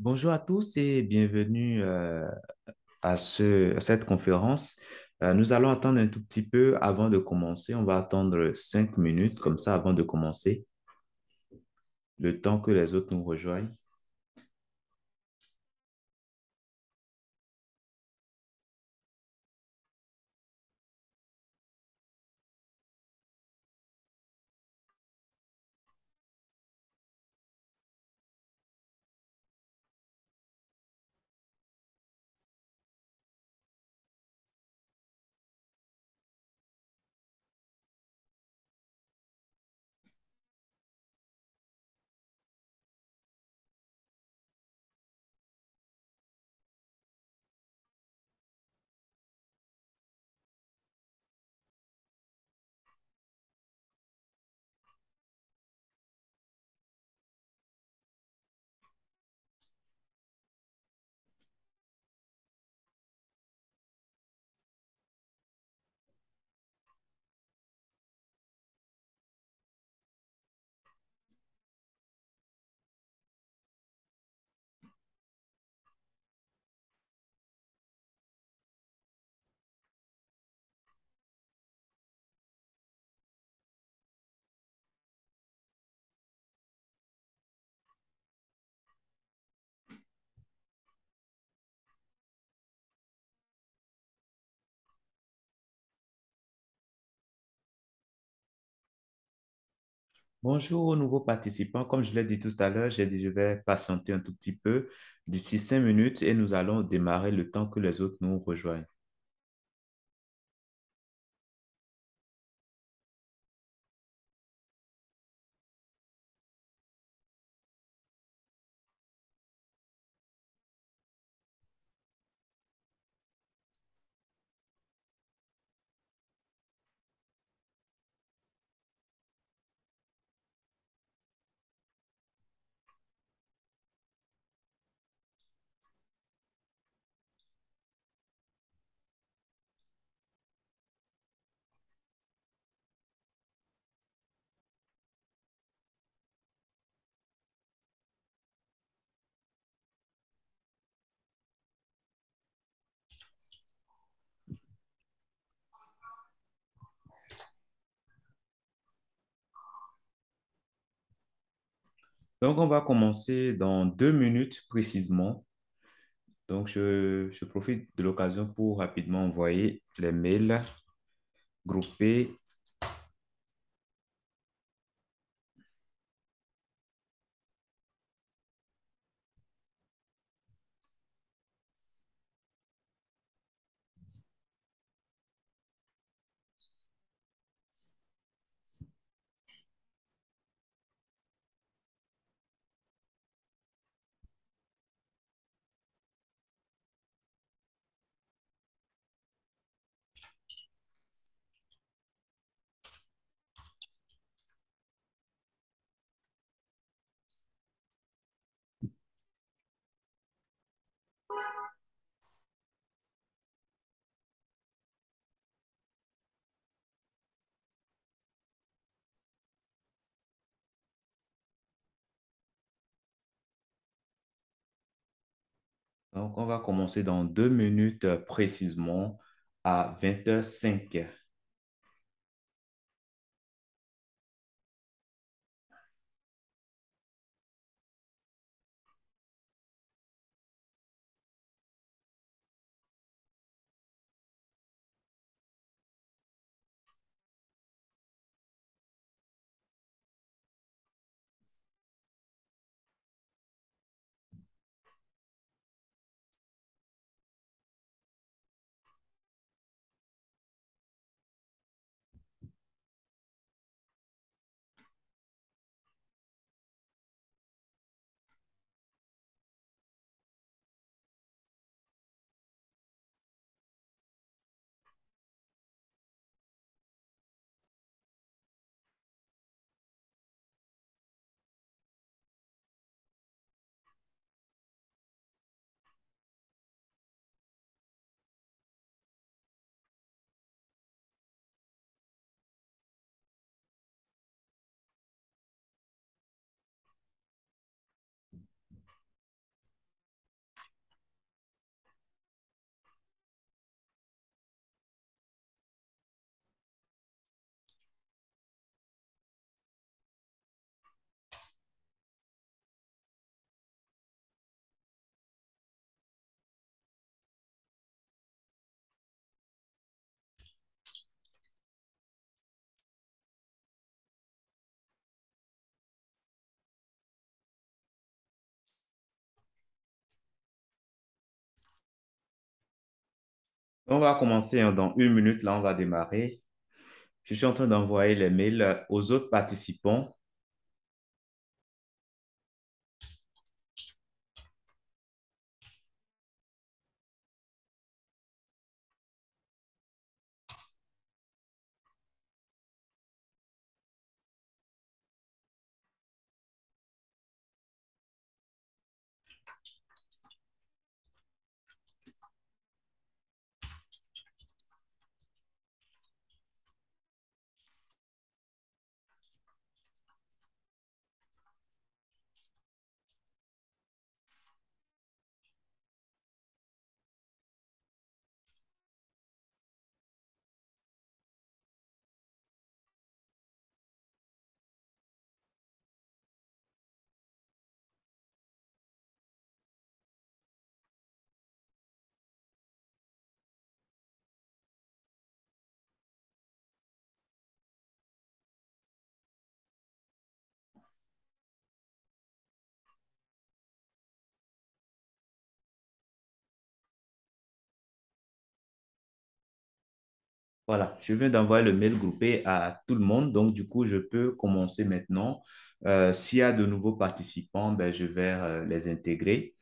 Bonjour à tous et bienvenue à cette conférence. Nous allons attendre un tout petit peu avant de commencer. On va attendre 5 minutes comme ça avant de commencer, le temps que les autres nous rejoignent. Bonjour aux nouveaux participants. Comme je l'ai dit tout à l'heure, j'ai dit je vais patienter un tout petit peu d'ici 5 minutes et nous allons démarrer le temps que les autres nous rejoignent. Donc, on va commencer dans 2 minutes précisément. Donc, je profite de l'occasion pour rapidement envoyer les mails groupés. Donc, on va commencer dans 2 minutes précisément à 20h05. On va commencer hein, dans 1 minute. Là, on va démarrer. Je suis en train d'envoyer les mails aux autres participants. Voilà, je viens d'envoyer le mail groupé à tout le monde. Donc, du coup, je peux commencer maintenant. S'il y a de nouveaux participants, ben, je vais les intégrer.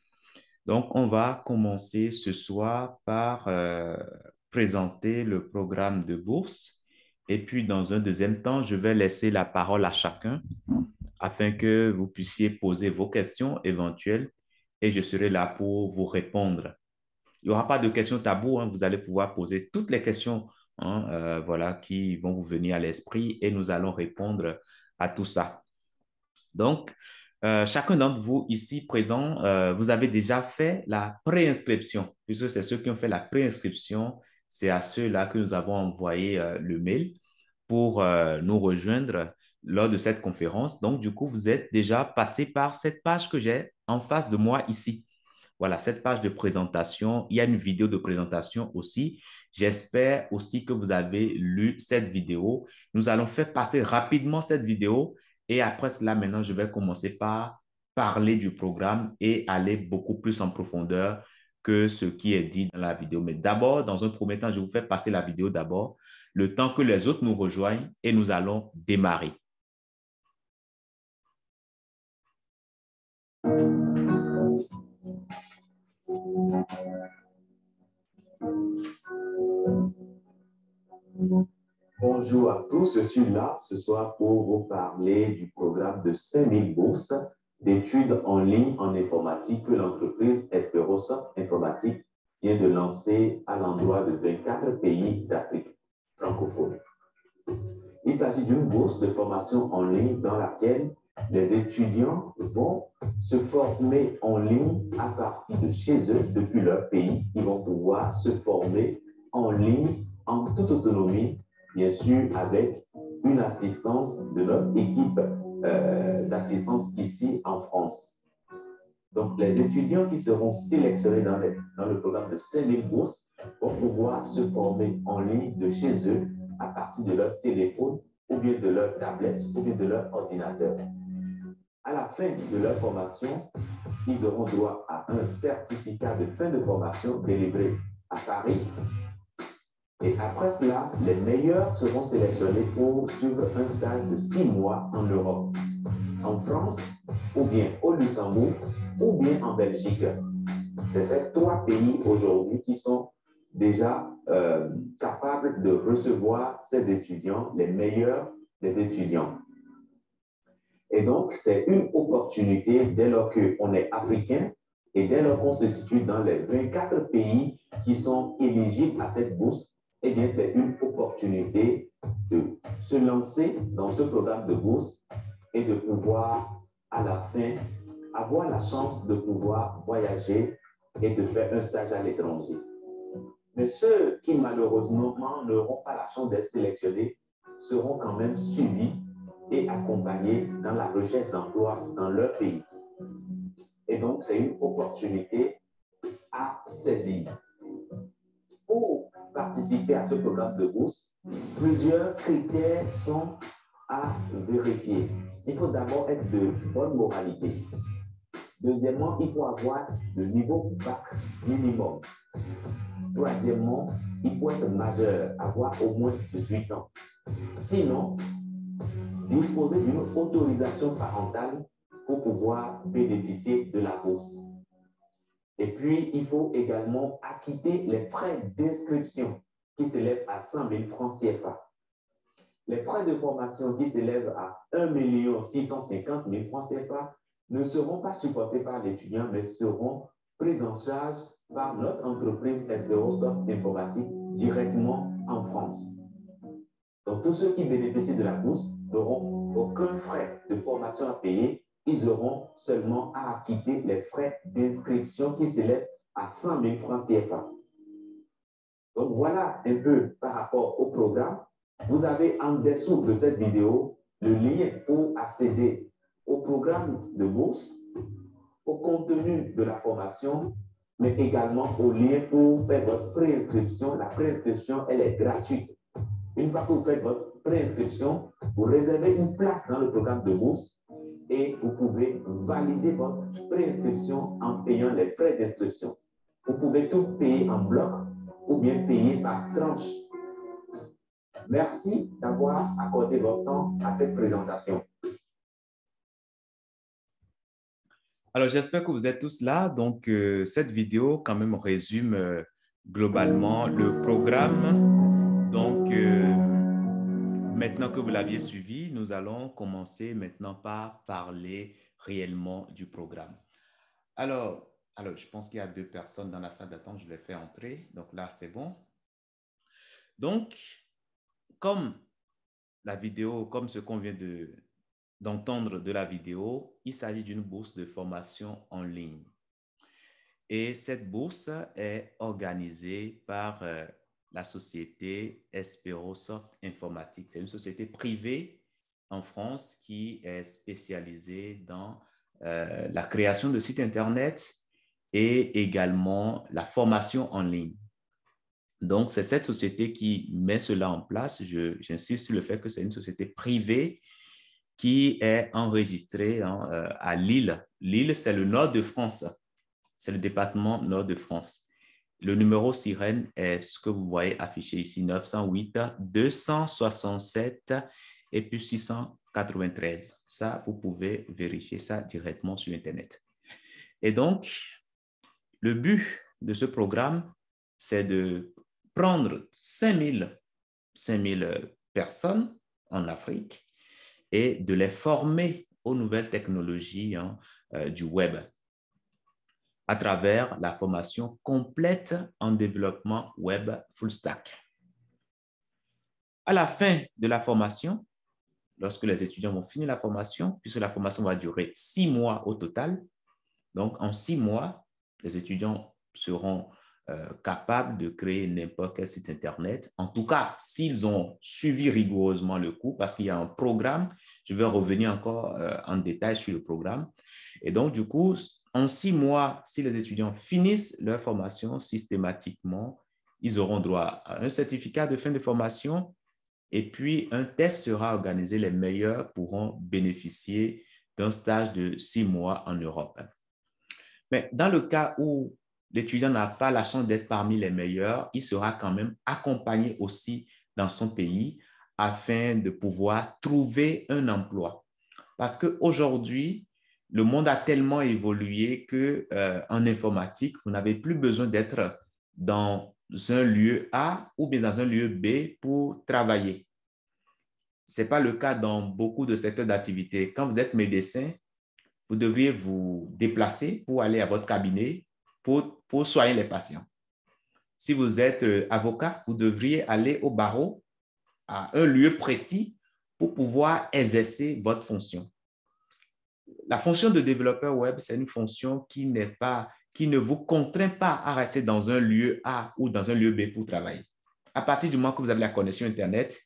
Donc, on va commencer ce soir par présenter le programme de bourse. Et puis, dans un deuxième temps, je vais laisser la parole à chacun afin que vous puissiez poser vos questions éventuelles et je serai là pour vous répondre. Il n'y aura pas de questions taboues, hein. Vous allez pouvoir poser toutes les questions hein, voilà, qui vont vous venir à l'esprit et nous allons répondre à tout ça. Donc, chacun d'entre vous ici présent, vous avez déjà fait la préinscription, puisque c'est ceux qui ont fait la préinscription, c'est à ceux-là que nous avons envoyé le mail pour nous rejoindre lors de cette conférence. Donc, du coup, vous êtes déjà passé par cette page que j'ai en face de moi ici. Voilà, cette page de présentation. Il y a une vidéo de présentation aussi. J'espère aussi que vous avez lu cette vidéo. Nous allons faire passer rapidement cette vidéo et après cela, maintenant, je vais commencer par parler du programme et aller beaucoup plus en profondeur que ce qui est dit dans la vidéo. Mais d'abord, dans un premier temps, je vous fais passer la vidéo d'abord, le temps que les autres nous rejoignent et nous allons démarrer. Bonjour à tous, je suis là ce soir pour vous parler du programme de 5000 bourses d'études en ligne en informatique que l'entreprise Esperosoft Informatique vient de lancer à l'endroit de 24 pays d'Afrique francophone. Il s'agit d'une bourse de formation en ligne dans laquelle les étudiants vont se former en ligne à partir de chez eux, depuis leur pays. Ils vont pouvoir se former en ligne en toute autonomie, bien sûr avec une assistance de notre équipe d'assistance ici en France. Donc, les étudiants qui seront sélectionnés dans le programme de 5000 bourses vont pouvoir se former en ligne de chez eux à partir de leur téléphone ou bien de leur tablette ou bien de leur ordinateur. À la fin de leur formation, ils auront droit à un certificat de fin de formation délivré à Paris. Et après cela, les meilleurs seront sélectionnés pour suivre un stage de 6 mois en Europe, en France, ou bien au Luxembourg, ou bien en Belgique. C'est ces 3 pays aujourd'hui qui sont déjà capables de recevoir ces étudiants, les meilleurs des étudiants. Et donc, c'est une opportunité dès lors qu'on est africain et dès lors qu'on se situe dans les 24 pays qui sont éligibles à cette bourse, eh bien, c'est une opportunité de se lancer dans ce programme de bourse et de pouvoir, à la fin, avoir la chance de pouvoir voyager et de faire un stage à l'étranger. Mais ceux qui, malheureusement, n'auront pas la chance d'être sélectionnés seront quand même suivis et accompagnés dans la recherche d'emploi dans leur pays. Et donc, c'est une opportunité à saisir. Pour participer à ce programme de bourse, plusieurs critères sont à vérifier. Il faut d'abord être de bonne moralité. Deuxièmement, il faut avoir le niveau bac minimum. Troisièmement, il faut être majeur, avoir au moins 18 ans. Sinon, disposer d'une autorisation parentale pour pouvoir bénéficier de la bourse. Et puis, il faut également acquitter les frais d'inscription qui s'élèvent à 100 000 francs CFA. Les frais de formation qui s'élèvent à 1 650 000 francs CFA ne seront pas supportés par l'étudiant, mais seront pris en charge par notre entreprise Espérosoft Informatique directement en France. Donc, tous ceux qui bénéficient de la bourse n'auront aucun frais de formation à payer. Ils auront seulement à acquitter les frais d'inscription qui s'élèvent à 100 000 francs CFA. Donc, voilà un peu par rapport au programme. Vous avez en dessous de cette vidéo le lien pour accéder au programme de bourse, au contenu de la formation, mais également au lien pour faire votre préinscription. La préinscription, elle est gratuite. Une fois que vous faites votre préinscription, vous réservez une place dans le programme de bourse et vous pouvez valider votre préinscription en payant les frais d'inscription. Vous pouvez tout payer en bloc ou bien payer par tranche. Merci d'avoir accordé votre temps à cette présentation. Alors, j'espère que vous êtes tous là. Donc, cette vidéo, quand même, résume globalement le programme. Donc, maintenant que vous l'aviez suivi, nous allons commencer maintenant par parler réellement du programme. Alors, je pense qu'il y a 2 personnes dans la salle d'attente. Je les fais entrer. Donc là, c'est bon. Donc, comme la vidéo, comme ce qu'on vient d'entendre de la vidéo, il s'agit d'une bourse de formation en ligne. Et cette bourse est organisée par la société Espérosoft Informatique. C'est une société privée en France qui est spécialisée dans la création de sites Internet et également la formation en ligne. Donc, c'est cette société qui met cela en place. J'insiste sur le fait que c'est une société privée qui est enregistrée à Lille. Lille, c'est le nord de France. C'est le département nord de France. Le numéro sirène est ce que vous voyez affiché ici, 908 267 et puis 693. Ça, vous pouvez vérifier ça directement sur Internet. Et donc, le but de ce programme, c'est de prendre 5000 personnes en Afrique et de les former aux nouvelles technologies du web à travers la formation complète en développement web full stack. À la fin de la formation, lorsque les étudiants vont finir la formation, puisque la formation va durer 6 mois au total, donc en 6 mois, les étudiants seront capables de créer n'importe quel site Internet. En tout cas, s'ils ont suivi rigoureusement le cours, parce qu'il y a un programme, je vais revenir encore en détail sur le programme. Et donc, du coup, en 6 mois, si les étudiants finissent leur formation systématiquement, ils auront droit à un certificat de fin de formation et puis un test sera organisé. Les meilleurs pourront bénéficier d'un stage de 6 mois en Europe. Mais dans le cas où l'étudiant n'a pas la chance d'être parmi les meilleurs, il sera quand même accompagné aussi dans son pays afin de pouvoir trouver un emploi. Parce qu'aujourd'hui, le monde a tellement évolué qu'en informatique, vous n'avez plus besoin d'être dans un lieu A ou bien dans un lieu B pour travailler. Ce n'est pas le cas dans beaucoup de secteurs d'activité. Quand vous êtes médecin, vous devriez vous déplacer pour aller à votre cabinet pour soigner les patients. Si vous êtes avocat, vous devriez aller au barreau à un lieu précis pour pouvoir exercer votre fonction. La fonction de développeur web, c'est une fonction qui ne vous contraint pas à rester dans un lieu A ou dans un lieu B pour travailler. À partir du moment que vous avez la connexion Internet,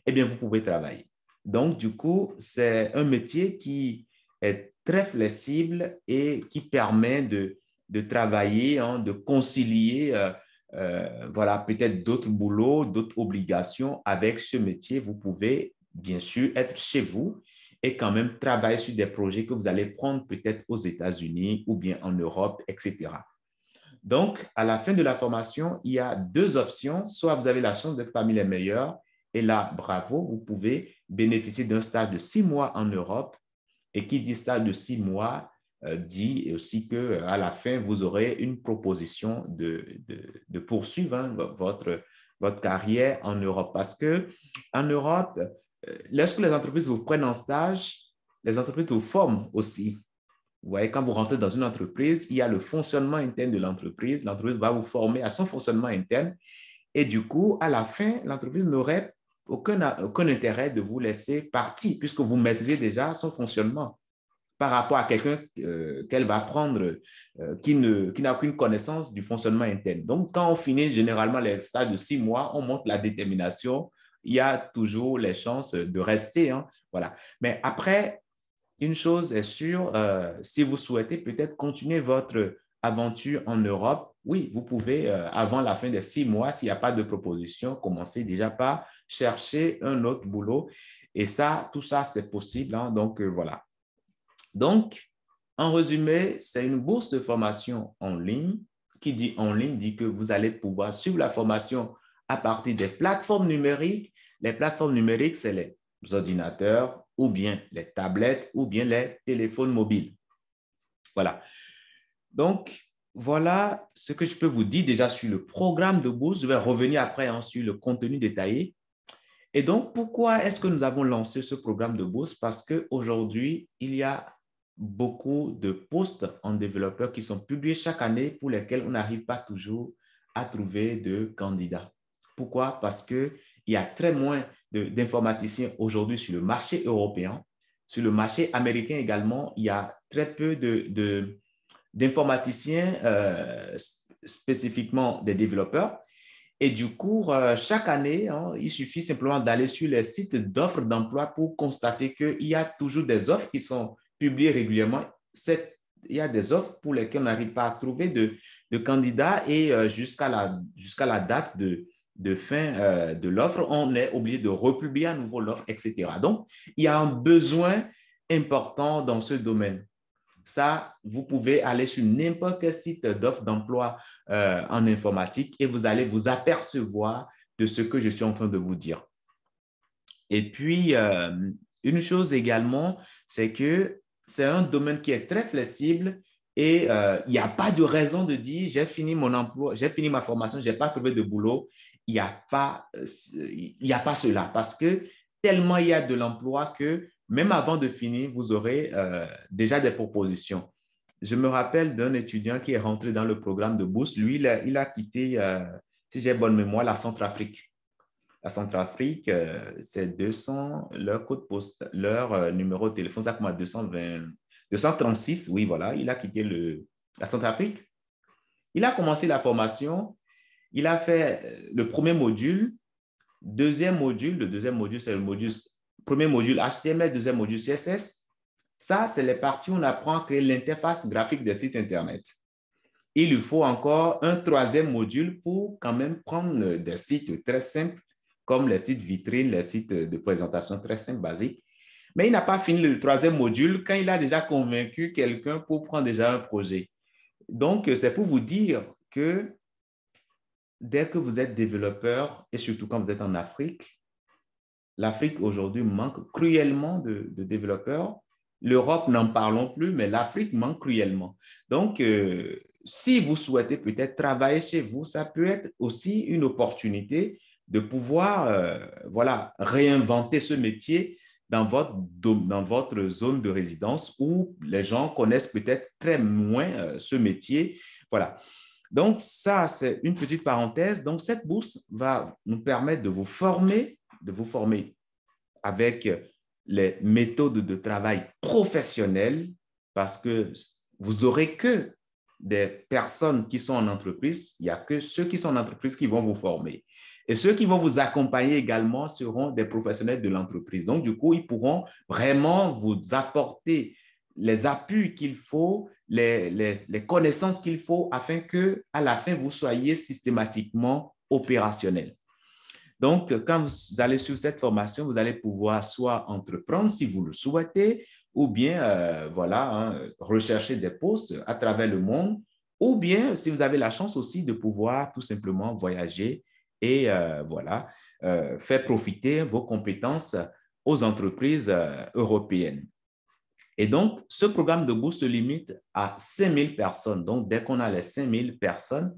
eh bien, vous pouvez travailler. Donc, du coup, c'est un métier qui est très flexible et qui permet de travailler, de concilier voilà, peut-être d'autres boulots, d'autres obligations. Avec ce métier, vous pouvez bien sûr être chez vous et quand même travailler sur des projets que vous allez prendre peut-être aux États-Unis ou bien en Europe, etc. Donc, à la fin de la formation, il y a deux options. Soit vous avez la chance d'être parmi les meilleurs, et là, bravo, vous pouvez bénéficier d'un stage de 6 mois en Europe. Et qui dit stage de 6 mois dit aussi qu'à la fin, vous aurez une proposition de poursuivre votre carrière en Europe. Parce qu'en Europe, lorsque les entreprises vous prennent en stage, les entreprises vous forment aussi. Vous voyez, quand vous rentrez dans une entreprise, il y a le fonctionnement interne de l'entreprise. L'entreprise va vous former à son fonctionnement interne. Et du coup, à la fin, l'entreprise n'aurait aucun intérêt de vous laisser partir puisque vous maîtrisez déjà son fonctionnement par rapport à quelqu'un qu'elle va prendre qui n'a aucune connaissance du fonctionnement interne. Donc, quand on finit généralement les stages de 6 mois, on montre la détermination. Il y a toujours les chances de rester. Hein, voilà. Mais après, une chose est sûre, si vous souhaitez peut-être continuer votre aventure en Europe, oui, vous pouvez, avant la fin des 6 mois, s'il n'y a pas de proposition, commencer déjà par chercher un autre boulot. Et ça, tout ça, c'est possible. Hein, donc, voilà. Donc, en résumé, c'est une bourse de formation en ligne. Qui dit en ligne dit que vous allez pouvoir suivre la formation à partir des plateformes numériques. Les plateformes numériques, c'est les ordinateurs ou bien les tablettes ou bien les téléphones mobiles. Voilà. Donc, voilà ce que je peux vous dire déjà sur le programme de bourse. Je vais revenir après sur le contenu détaillé. Et donc, pourquoi est-ce que nous avons lancé ce programme de bourse? Parce qu'aujourd'hui, il y a beaucoup de postes en développeur qui sont publiés chaque année pour lesquels on n'arrive pas toujours à trouver de candidats. Pourquoi? Parce qu'il y a très moins d'informaticiens aujourd'hui sur le marché européen. Sur le marché américain également, il y a très peu d'informaticiens, spécifiquement des développeurs. Et du coup, chaque année, hein, il suffit simplement d'aller sur les sites d'offres d'emploi pour constater qu'il y a toujours des offres qui sont publiées régulièrement. Il y a des offres pour lesquelles on n'arrive pas à trouver de candidats et jusqu'à la date de fin de l'offre, on est obligé de republier à nouveau l'offre, etc. Donc, il y a un besoin important dans ce domaine. Ça, vous pouvez aller sur n'importe quel site d'offre d'emploi en informatique et vous allez vous apercevoir de ce que je suis en train de vous dire. Et puis, une chose également, c'est que c'est un domaine qui est très flexible et il n'y a pas de raison de dire j'ai fini mon emploi, j'ai fini ma formation, je n'ai pas trouvé de boulot. Il n'y a pas cela parce que tellement il y a de l'emploi que même avant de finir, vous aurez déjà des propositions. Je me rappelle d'un étudiant qui est rentré dans le programme de bourse. Lui, il a quitté, si j'ai bonne mémoire, la Centrafrique. La Centrafrique, c'est 200, leur code poste, leur numéro de téléphone, ça commence à 220, 236. Oui, voilà, il a quitté la Centrafrique. Il a commencé la formation. Il a fait le premier module. Le deuxième module, c'est premier module HTML, deuxième module CSS. Ça, c'est les parties où on apprend à créer l'interface graphique des sites Internet. Il lui faut encore un troisième module pour quand même prendre des sites très simples, comme les sites vitrines, les sites de présentation très simples, basiques. Mais il n'a pas fini le troisième module quand il a déjà convaincu quelqu'un pour prendre déjà un projet. Donc, c'est pour vous dire que dès que vous êtes développeur, et surtout quand vous êtes en Afrique, l'Afrique aujourd'hui manque cruellement de développeurs. L'Europe, n'en parlons plus, mais l'Afrique manque cruellement. Donc, si vous souhaitez peut-être travailler chez vous, ça peut être aussi une opportunité de pouvoir voilà, réinventer ce métier dans votre zone de résidence où les gens connaissent peut-être très moins ce métier. Voilà. Donc, ça, c'est une petite parenthèse. Donc, cette bourse va nous permettre de vous former avec les méthodes de travail professionnelles parce que vous n'aurez que des personnes qui sont en entreprise. Il n'y a que ceux qui sont en entreprise qui vont vous former. Et ceux qui vont vous accompagner également seront des professionnels de l'entreprise. Donc, du coup, ils pourront vraiment vous apporter les appuis qu'il faut, les connaissances qu'il faut afin qu'à la fin, vous soyez systématiquement opérationnel. Donc, quand vous allez sur cette formation, vous allez pouvoir soit entreprendre si vous le souhaitez, ou bien voilà, hein, rechercher des postes à travers le monde, ou bien si vous avez la chance aussi de pouvoir tout simplement voyager et voilà, faire profiter vos compétences aux entreprises européennes. Et donc, ce programme de bourse se limite à 5000 personnes. Donc, dès qu'on a les 5000 personnes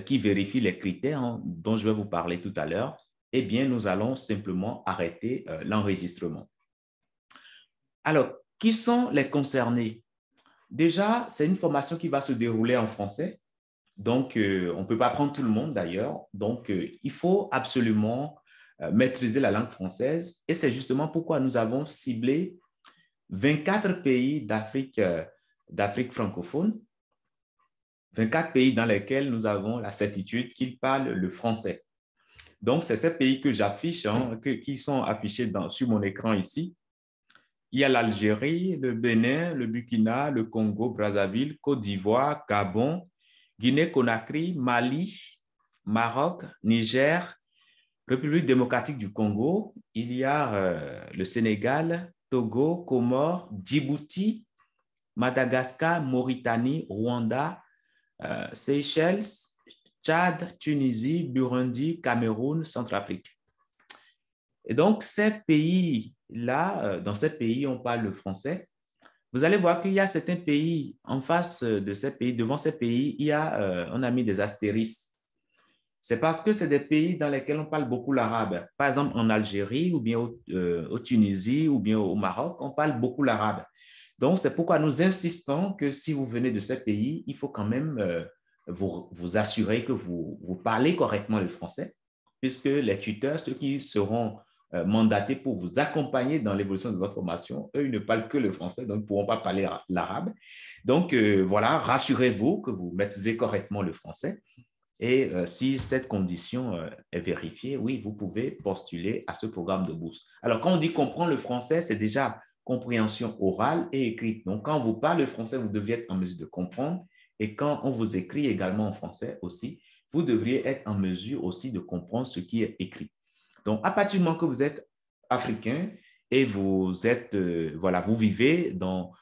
qui vérifient les critères dont je vais vous parler tout à l'heure, eh bien, nous allons simplement arrêter l'enregistrement. Alors, qui sont les concernés? Déjà, c'est une formation qui va se dérouler en français. Donc, on ne peut pas prendre tout le monde d'ailleurs. Donc, il faut absolument maîtriser la langue française. Et c'est justement pourquoi nous avons ciblé 24 pays d'Afrique francophone, 24 pays dans lesquels nous avons la certitude qu'ils parlent le français. Donc, c'est ces pays que j'affiche, qui sont affichés sur mon écran ici. Il y a l'Algérie, le Bénin, le Burkina, le Congo, Brazzaville, Côte d'Ivoire, Gabon, Guinée-Conakry, Mali, Maroc, Niger, République démocratique du Congo. Il y a le Sénégal, Togo, Comores, Djibouti, Madagascar, Mauritanie, Rwanda, Seychelles, Tchad, Tunisie, Burundi, Cameroun, Centrafrique. Et donc, ces pays-là, dans ces pays, on parle le français. Vous allez voir qu'il y a certains pays en face de ces pays, devant ces pays, on a mis des astérisques. C'est parce que c'est des pays dans lesquels on parle beaucoup l'arabe. Par exemple, en Algérie ou bien au Tunisie ou bien au Maroc, on parle beaucoup l'arabe. Donc, c'est pourquoi nous insistons que si vous venez de ces pays, il faut quand même vous assurer que vous parlez correctement le français, puisque les tuteurs, ceux qui seront mandatés pour vous accompagner dans l'évolution de votre formation, eux, ils ne parlent que le français, donc ils ne pourront pas parler l'arabe. Donc, voilà, rassurez-vous que vous maîtrisez correctement le français. Et si cette condition est vérifiée, oui, vous pouvez postuler à ce programme de bourse. Alors, quand on dit comprendre le français, c'est déjà compréhension orale et écrite. Donc, quand on vous parle le français, vous devriez être en mesure de comprendre. Et quand on vous écrit également en français aussi, vous devriez être en mesure aussi de comprendre ce qui est écrit. Donc, à partir du moment que vous êtes africain et vous êtes, voilà, vous vivez dans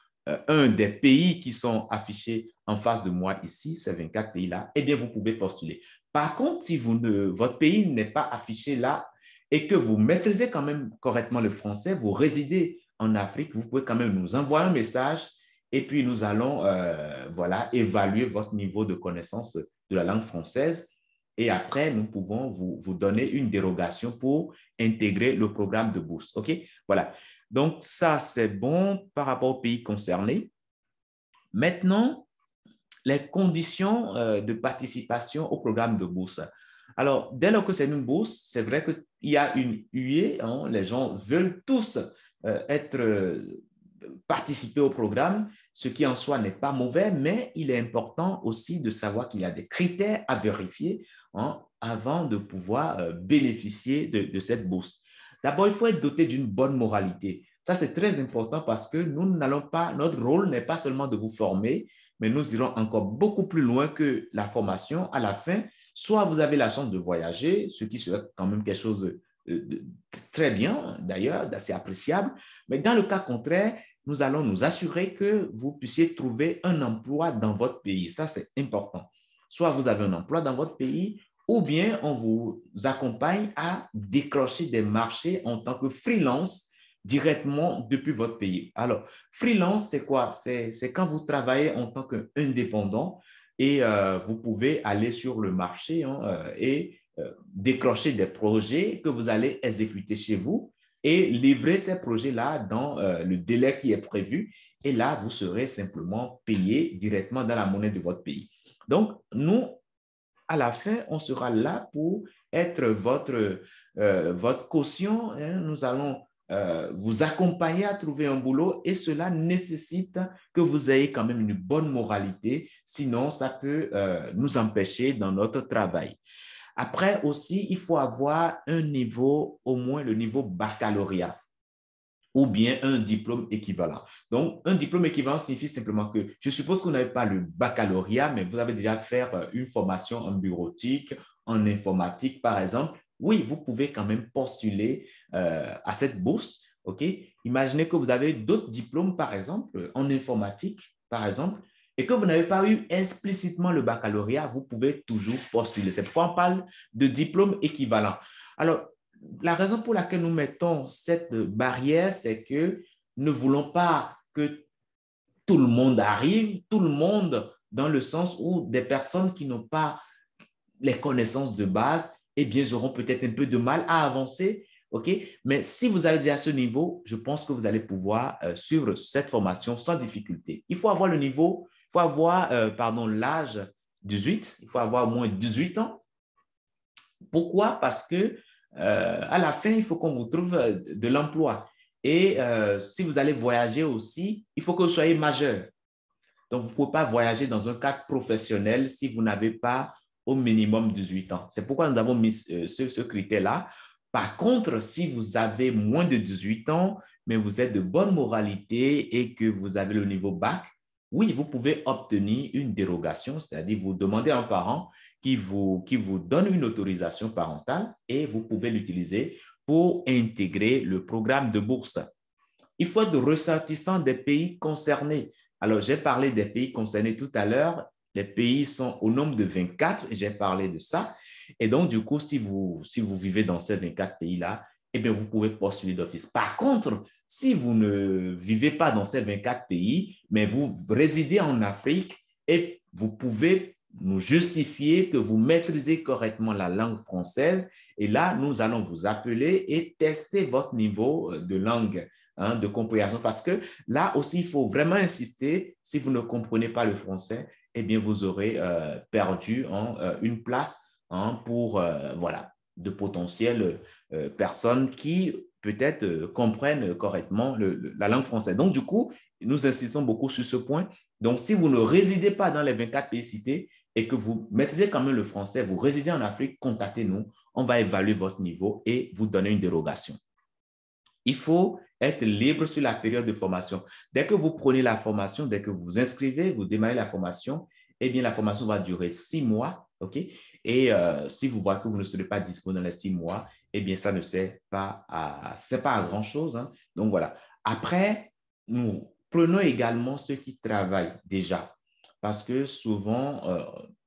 un des pays qui sont affichés en face de moi ici, ces 24 pays-là, eh bien, vous pouvez postuler. Par contre, si votre pays n'est pas affiché là et que vous maîtrisez quand même correctement le français, vous résidez en Afrique, vous pouvez quand même nous envoyer un message et puis nous allons voilà, évaluer votre niveau de connaissance de la langue française. Et après, nous pouvons vous donner une dérogation pour intégrer le programme de bourse. OK? Voilà. Donc, ça, c'est bon par rapport aux pays concernés. Maintenant, les conditions de participation au programme de bourse. Alors, dès lors que c'est une bourse, c'est vrai qu'il y a une huée. Les gens veulent tous participer au programme, ce qui en soi n'est pas mauvais, mais il est important aussi de savoir qu'il y a des critères à vérifier avant de pouvoir bénéficier de cette bourse. D'abord, il faut être doté d'une bonne moralité. Ça, c'est très important parce que nous n'allons pas, notre rôle n'est pas seulement de vous former, mais nous irons encore beaucoup plus loin que la formation. À la fin, soit vous avez la chance de voyager, ce qui serait quand même quelque chose de très bien, d'ailleurs, d'assez appréciable. Mais dans le cas contraire, nous allons nous assurer que vous puissiez trouver un emploi dans votre pays. Ça, c'est important. Soit vous avez un emploi dans votre pays, ou bien on vous accompagne à décrocher des marchés en tant que freelance directement depuis votre pays. Alors, freelance, c'est quoi? C'est quand vous travaillez en tant qu'indépendant et vous pouvez aller sur le marché et décrocher des projets que vous allez exécuter chez vous et livrer ces projets-là dans le délai qui est prévu. Et là, vous serez simplement payé directement dans la monnaie de votre pays. Donc, nous, à la fin, on sera là pour être votre caution. Nous allons vous accompagner à trouver un boulot et cela nécessite que vous ayez quand même une bonne moralité. Sinon, ça peut nous empêcher dans notre travail. Après aussi, il faut avoir un niveau, au moins le niveau baccalauréat ou bien un diplôme équivalent. Donc, un diplôme équivalent signifie simplement que je suppose que vous n'avez pas le baccalauréat, mais vous avez déjà fait une formation en bureautique, en informatique, par exemple. Oui, vous pouvez quand même postuler à cette bourse. OK? Imaginez que vous avez d'autres diplômes, par exemple, en informatique, par exemple, et que vous n'avez pas eu explicitement le baccalauréat, vous pouvez toujours postuler. C'est pourquoi on parle de diplôme équivalent. Alors, la raison pour laquelle nous mettons cette barrière, c'est que nous ne voulons pas que tout le monde arrive, tout le monde dans le sens où des personnes qui n'ont pas les connaissances de base, eh bien, ils auront peut-être un peu de mal à avancer. OK? Mais si vous avez déjà ce niveau, je pense que vous allez pouvoir suivre cette formation sans difficulté. Il faut avoir le niveau, il faut avoir, l'âge 18, il faut avoir au moins 18 ans. Pourquoi? Parce que à la fin, il faut qu'on vous trouve de l'emploi. Et si vous allez voyager aussi, il faut que vous soyez majeur. Donc, vous ne pouvez pas voyager dans un cadre professionnel si vous n'avez pas au minimum 18 ans. C'est pourquoi nous avons mis ce critère-là. Par contre, si vous avez moins de 18 ans, mais vous êtes de bonne moralité et que vous avez le niveau bac, oui, vous pouvez obtenir une dérogation, c'est-à-dire vous demandez à un parent qui vous donne une autorisation parentale et vous pouvez l'utiliser pour intégrer le programme de bourse. Il faut être ressortissant des pays concernés. Alors, j'ai parlé des pays concernés tout à l'heure. Les pays sont au nombre de 24, j'ai parlé de ça. Et donc, du coup, si vous vivez dans ces 24 pays-là, eh bien, vous pouvez postuler d'office. Par contre, si vous ne vivez pas dans ces 24 pays, mais vous résidez en Afrique et vous pouvez nous justifier que vous maîtrisez correctement la langue française, et là, nous allons vous appeler et tester votre niveau de langue, de compréhension, parce que là aussi, il faut vraiment insister. Si vous ne comprenez pas le français, eh bien, vous aurez perdu une place pour voilà, de potentielles personnes qui peut-être comprennent correctement la langue française. Donc, du coup, nous insistons beaucoup sur ce point. Donc, si vous ne résidez pas dans les 24 pays cités et que vous maîtrisez quand même le français, vous résidez en Afrique, contactez-nous. On va évaluer votre niveau et vous donner une dérogation. Il faut être libre sur la période de formation. Dès que vous prenez la formation, dès que vous vous inscrivez, vous démarrez la formation, eh bien, la formation va durer 6 mois, OK? Et si vous voyez que vous ne serez pas disponible dans les 6 mois, eh bien, ça ne sert pas à grand-chose, hein. Donc, voilà. Après, nous prenons également ceux qui travaillent déjà, parce que souvent,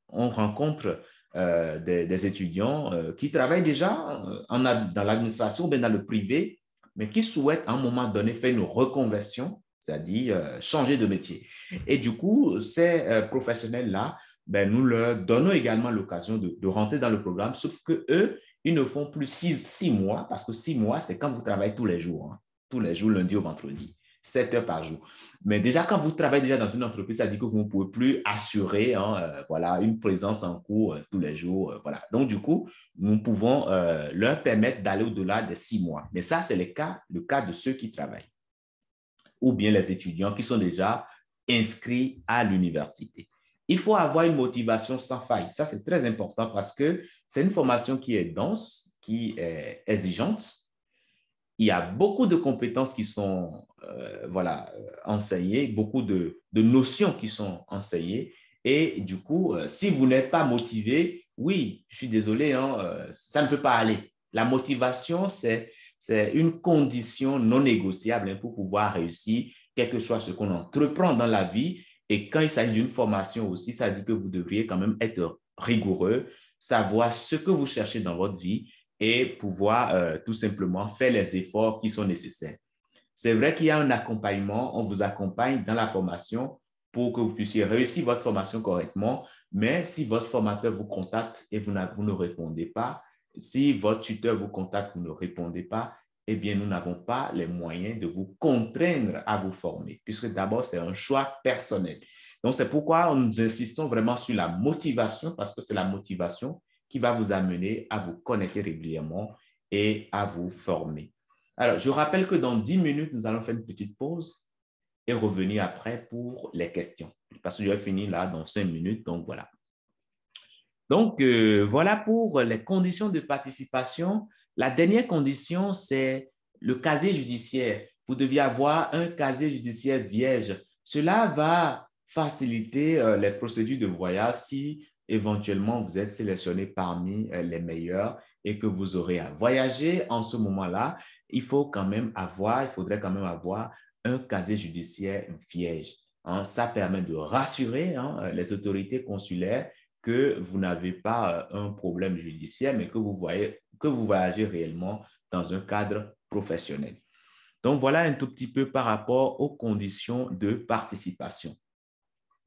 on rencontre des étudiants qui travaillent déjà dans l'administration ou bien dans le privé, mais qui souhaitent à un moment donné faire une reconversion, c'est-à-dire changer de métier. Et du coup, ces professionnels-là, ben, nous leur donnons également l'occasion de rentrer dans le programme, sauf que eux, ils ne font plus 6 mois, parce que 6 mois, c'est quand vous travaillez tous les jours, lundi au vendredi. 7 heures par jour. Mais déjà, quand vous travaillez déjà dans une entreprise, ça dit que vous ne pouvez plus assurer voilà, une présence en cours tous les jours. Voilà. Donc, du coup, nous pouvons leur permettre d'aller au-delà des 6 mois. Mais ça, c'est le cas de ceux qui travaillent ou bien les étudiants qui sont déjà inscrits à l'université. Il faut avoir une motivation sans faille. Ça, c'est très important parce que c'est une formation qui est dense, qui est exigeante. Il y a beaucoup de compétences qui sont voilà, enseignées, beaucoup de notions qui sont enseignées. Et du coup, si vous n'êtes pas motivé, oui, je suis désolé, ça ne peut pas aller. La motivation, c'est une condition non négociable pour pouvoir réussir, quel que soit ce qu'on entreprend dans la vie. Et quand il s'agit d'une formation aussi, ça dit que vous devriez quand même être rigoureux, savoir ce que vous cherchez dans votre vie et pouvoir tout simplement faire les efforts qui sont nécessaires. C'est vrai qu'il y a un accompagnement, on vous accompagne dans la formation pour que vous puissiez réussir votre formation correctement, mais si votre formateur vous contacte et vous ne répondez pas, si votre tuteur vous contacte, vous ne répondez pas, eh bien, nous n'avons pas les moyens de vous contraindre à vous former, puisque d'abord, c'est un choix personnel. Donc, c'est pourquoi nous insistons vraiment sur la motivation, parce que c'est la motivation qui va vous amener à vous connecter régulièrement et à vous former. Alors, je rappelle que dans 10 minutes, nous allons faire une petite pause et revenir après pour les questions. Parce que je vais finir là dans 5 minutes, donc voilà. Donc, voilà pour les conditions de participation. La dernière condition, c'est le casier judiciaire. Vous deviez avoir un casier judiciaire vierge. Cela va faciliter les procédures de voyage si éventuellement vous êtes sélectionné parmi les meilleurs et que vous aurez à voyager en ce moment-là. Il faudrait quand même avoir un casier judiciaire vierge. hein. Ça permet de rassurer, hein, les autorités consulaires que vous n'avez pas un problème judiciaire, mais que vous voyagez réellement dans un cadre professionnel. Donc, voilà un tout petit peu par rapport aux conditions de participation.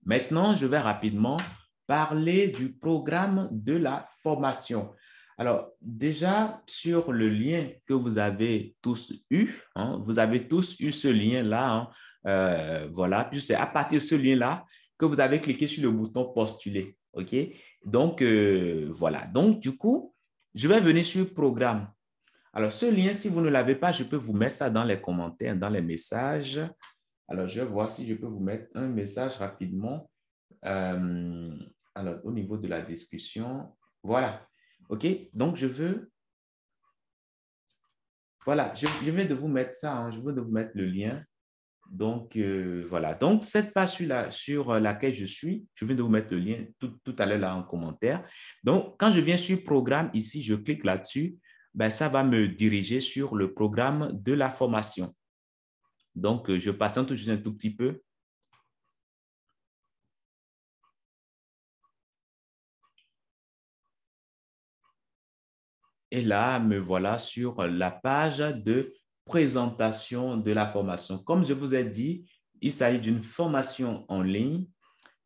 Maintenant, je vais rapidement parler du programme de la formation. Alors, déjà, sur le lien que vous avez tous eu, hein, vous avez tous eu ce lien-là, hein, voilà, puis c'est à partir de ce lien-là que vous avez cliqué sur le bouton postuler, OK? Donc, voilà. Donc, du coup, je vais venir sur programme. Alors, ce lien, si vous ne l'avez pas, je peux vous mettre ça dans les commentaires, dans les messages. Alors, je vais voir si je peux vous mettre un message rapidement. Euh, alors, au niveau de la discussion, voilà. OK? Donc, voilà, je viens de vous mettre ça, hein, je viens de vous mettre le lien. Donc, voilà. Donc, cette page sur laquelle je suis, je viens de vous mettre le lien tout à l'heure là en commentaire. Donc, quand je viens sur programme ici, je clique là-dessus, ben, ça va me diriger sur le programme de la formation. Donc, je patiente juste un tout petit peu. Et là, me voilà sur la page de présentation de la formation. Comme je vous ai dit, il s'agit d'une formation en ligne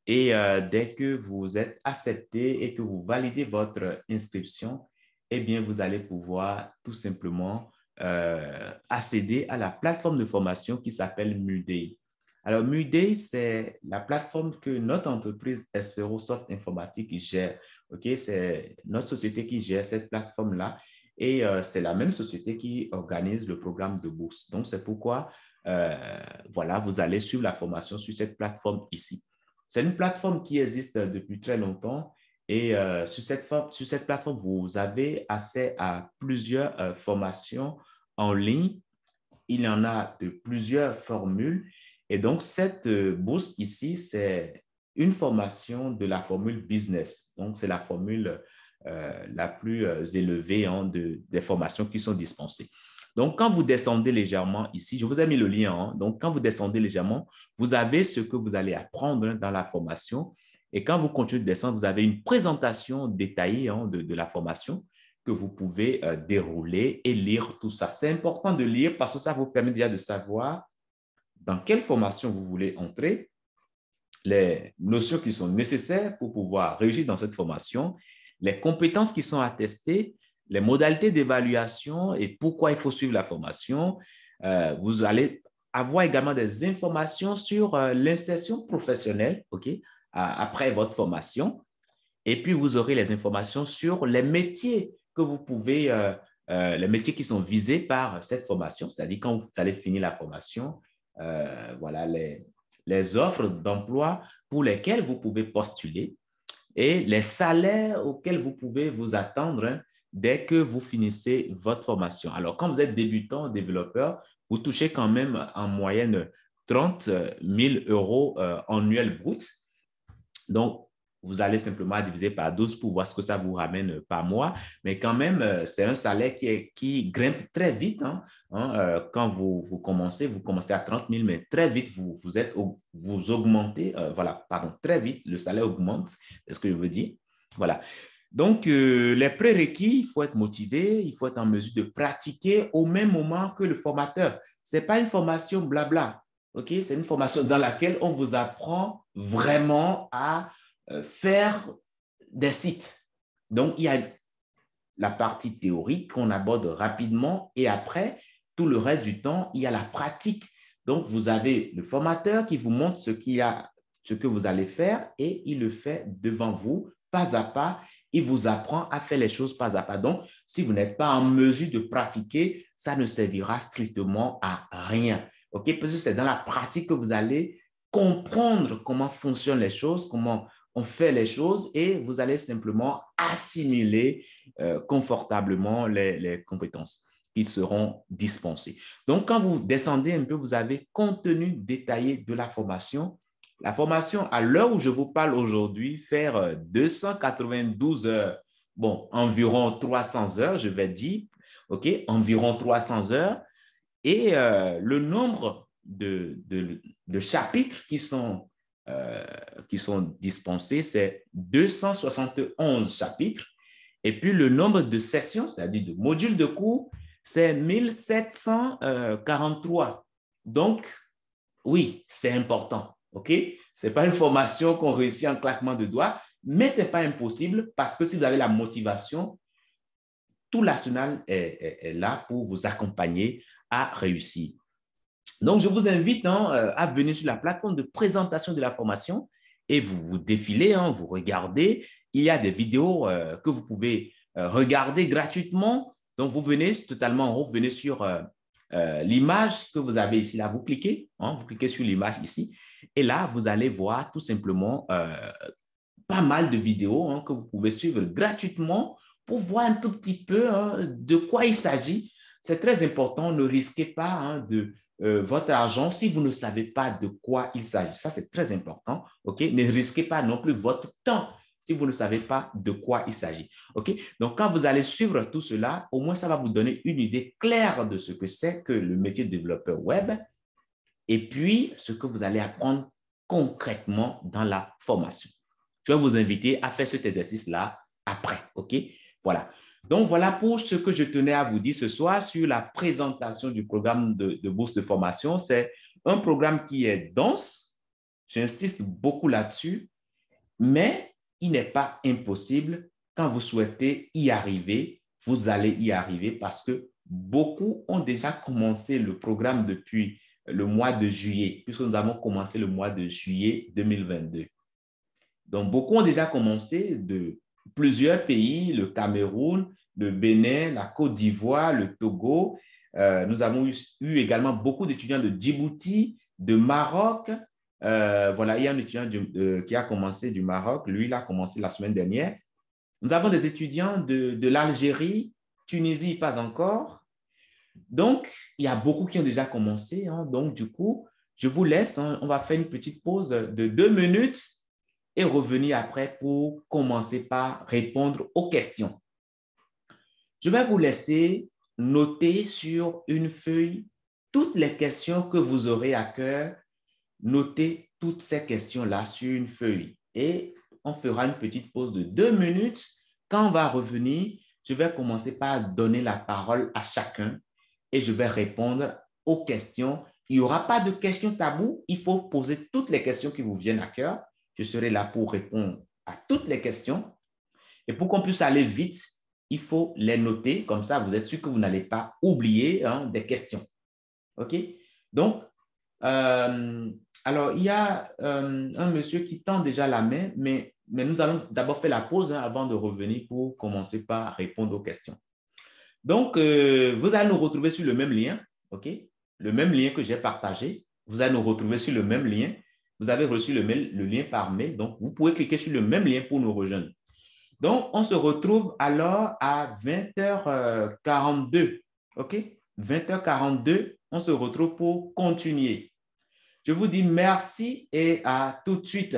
et dès que vous êtes accepté et que vous validez votre inscription, eh bien, vous allez pouvoir tout simplement accéder à la plateforme de formation qui s'appelle Muday. Alors, Muday, c'est la plateforme que notre entreprise Espérosoft Informatique gère. OK? C'est notre société qui gère cette plateforme-là et c'est la même société qui organise le programme de bourse. Donc, c'est pourquoi, voilà, vous allez suivre la formation sur cette plateforme ici. C'est une plateforme qui existe depuis très longtemps et sur cette plateforme, vous avez accès à plusieurs formations en ligne. Il y en a de plusieurs formules. Et donc, cette bourse ici, c'est une formation de la formule business. Donc, c'est la formule la plus élevée hein, des formations qui sont dispensées. Donc, quand vous descendez légèrement ici, je vous ai mis le lien. Hein, donc, quand vous descendez légèrement, vous avez ce que vous allez apprendre dans la formation. Et quand vous continuez de descendre, vous avez une présentation détaillée hein, de la formation que vous pouvez dérouler et lire tout ça. C'est important de lire parce que ça vous permet déjà de savoir dans quelle formation vous voulez entrer, les notions qui sont nécessaires pour pouvoir réussir dans cette formation, les compétences qui sont attestées, les modalités d'évaluation et pourquoi il faut suivre la formation. Vous allez avoir également des informations sur l'insertion professionnelle, OK, après votre formation. Et puis, vous aurez les informations sur les métiers que vous pouvez, les métiers qui sont visés par cette formation, c'est-à-dire quand vous allez finir la formation, voilà les offres d'emploi pour lesquelles vous pouvez postuler et les salaires auxquels vous pouvez vous attendre hein, dès que vous finissez votre formation. Alors, quand vous êtes débutant, développeur, vous touchez quand même en moyenne 30 000 euros annuels bruts. Donc, vous allez simplement diviser par 12 pour voir ce que ça vous ramène par mois. Mais quand même, c'est un salaire qui grimpe très vite. Hein. Quand vous commencez à 30 000, mais très vite, vous augmentez. Voilà, pardon, très vite, le salaire augmente. C'est ce que je veux dire. Voilà. Donc, les prérequis, il faut être motivé, il faut être en mesure de pratiquer au même moment que le formateur. Ce n'est pas une formation blabla. OK? C'est une formation dans laquelle on vous apprend vraiment à faire des sites. Donc, il y a la partie théorique qu'on aborde rapidement et après, tout le reste du temps, il y a la pratique. Donc, vous avez le formateur qui vous montre ce que vous allez faire et il le fait devant vous, pas à pas. Il vous apprend à faire les choses pas à pas. Donc, si vous n'êtes pas en mesure de pratiquer, ça ne servira strictement à rien. OK? Parce que c'est dans la pratique que vous allez comprendre comment fonctionnent les choses, comment on fait les choses et vous allez simplement assimiler confortablement les compétences qui seront dispensées. Donc, quand vous descendez un peu, vous avez contenu détaillé de la formation. La formation, à l'heure où je vous parle aujourd'hui, faire 292 heures, bon, environ 300 heures, je vais dire, OK, environ 300 heures. Et le nombre de chapitres qui sont dispensés, c'est 271 chapitres. Et puis, le nombre de sessions, c'est-à-dire de modules de cours, c'est 1743. Donc, oui, c'est important. OK? Ce n'est pas une formation qu'on réussit en claquement de doigts, mais ce n'est pas impossible parce que si vous avez la motivation, tout national est là pour vous accompagner à réussir. Donc, je vous invite à venir sur la plateforme de présentation de la formation et vous défilez, vous regardez. Il y a des vidéos que vous pouvez regarder gratuitement. Donc, vous venez totalement en haut, vous venez sur l'image que vous avez ici. Là, vous cliquez sur l'image ici. Et là, vous allez voir tout simplement pas mal de vidéos que vous pouvez suivre gratuitement pour voir un tout petit peu de quoi il s'agit. C'est très important, ne risquez pas de votre argent si vous ne savez pas de quoi il s'agit. Ça, c'est très important. OK? Ne risquez pas non plus votre temps si vous ne savez pas de quoi il s'agit. OK? Donc, quand vous allez suivre tout cela, au moins, ça va vous donner une idée claire de ce que c'est que le métier de développeur web et puis ce que vous allez apprendre concrètement dans la formation. Je vais vous inviter à faire cet exercice-là après. OK? Voilà. Donc, voilà pour ce que je tenais à vous dire ce soir sur la présentation du programme de bourse de formation. C'est un programme qui est dense, j'insiste beaucoup là-dessus, mais il n'est pas impossible. Quand vous souhaitez y arriver, vous allez y arriver parce que beaucoup ont déjà commencé le programme depuis le mois de juillet, puisque nous avons commencé le mois de juillet 2022. Donc, beaucoup ont déjà commencé de plusieurs pays, le Cameroun, le Bénin, la Côte d'Ivoire, le Togo. Nous avons eu également beaucoup d'étudiants de Djibouti, de Maroc. Voilà, il y a un étudiant qui a commencé du Maroc. Lui, il a commencé la semaine dernière. Nous avons des étudiants de l'Algérie, Tunisie, pas encore. Donc, il y a beaucoup qui ont déjà commencé. Donc, du coup, je vous laisse. On va faire une petite pause de 2 minutes et revenir après pour commencer par répondre aux questions. Je vais vous laisser noter sur une feuille toutes les questions que vous aurez à cœur. Notez toutes ces questions-là sur une feuille et on fera une petite pause de 2 minutes. Quand on va revenir, je vais commencer par donner la parole à chacun et je vais répondre aux questions. Il n'y aura pas de questions taboues. Il faut poser toutes les questions qui vous viennent à cœur. Je serai là pour répondre à toutes les questions. Et pour qu'on puisse aller vite, il faut les noter. Comme ça, vous êtes sûr que vous n'allez pas oublier des questions. OK? Donc, alors, il y a un monsieur qui tend déjà la main, mais nous allons d'abord faire la pause avant de revenir pour commencer par répondre aux questions. Donc, vous allez nous retrouver sur le même lien, OK? Le même lien que j'ai partagé. Vous allez nous retrouver sur le même lien. Vous avez reçu le lien par mail, donc vous pouvez cliquer sur le même lien pour nous rejoindre. Donc, on se retrouve alors à 20h42, OK? 20h42, on se retrouve pour continuer. Je vous dis merci et à tout de suite.